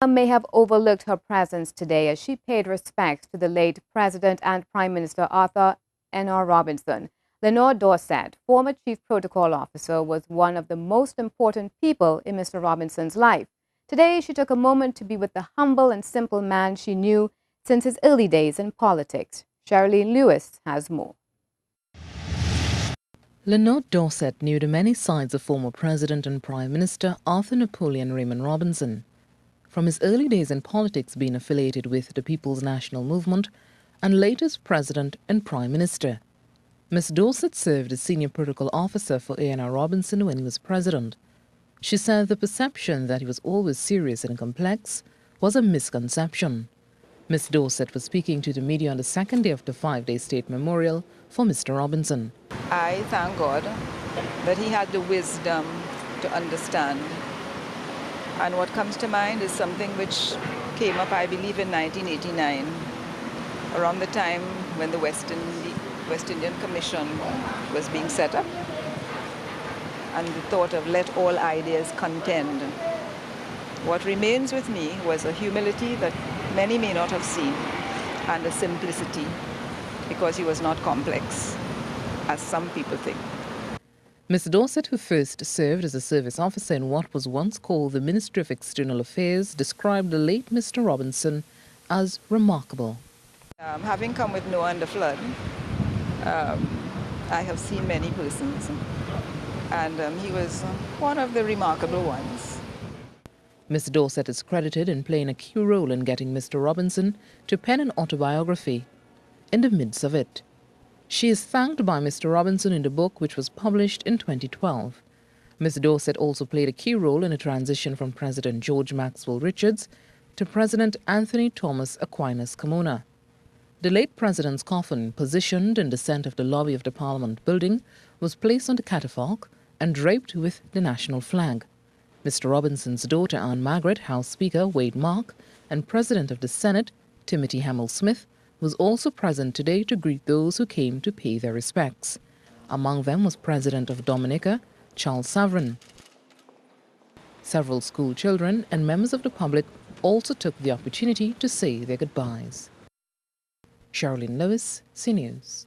May have overlooked her presence today as she paid respects to the late President and Prime Minister Arthur N.R. Robinson. Lenore Dorset, former Chief Protocol Officer, was one of the most important people in Mr. Robinson's life. Today, she took a moment to be with the humble and simple man she knew since his early days in politics. Sherilyn Lewis has more. Lenore Dorset knew the many sides of former President and Prime Minister Arthur Napoleon Raymond Robinson. From his early days in politics being affiliated with the People's National Movement and later as President and Prime Minister. Miss Dorset served as Senior Protocol Officer for A.N.R. Robinson when he was President. She said the perception that he was always serious and complex was a misconception. Miss Dorset was speaking to the media on the second day of the 5-day state memorial for Mr. Robinson. I thank God that he had the wisdom to understand. And what comes to mind is something which came up, I believe, in 1989, around the time when the West Indian Commission was being set up, and the thought of let all ideas contend. What remains with me was a humility that many may not have seen, and a simplicity, because he was not complex, as some people think. Ms. Dorset, who first served as a service officer in what was once called the Ministry of External Affairs, described the late Mr. Robinson as remarkable. Having come with Noah and the flood, I have seen many persons, and he was one of the remarkable ones. Ms. Dorset is credited in playing a key role in getting Mr. Robinson to pen an autobiography. In the midst of it, she is thanked by Mr. Robinson in the book, which was published in 2012. Ms. Dorset also played a key role in the transition from President George Maxwell Richards to President Anthony Thomas Aquinas Carmona. The late president's coffin, positioned in the centre of the lobby of the Parliament building, was placed on the catafalque and draped with the national flag. Mr. Robinson's daughter Anne Margaret, House Speaker Wade Mark, and President of the Senate Timothy Hamill Smith was also present today to greet those who came to pay their respects. Among them was President of Dominica, Charles Savarin. Several school children and members of the public also took the opportunity to say their goodbyes. Sherilyn Lewis, CNews.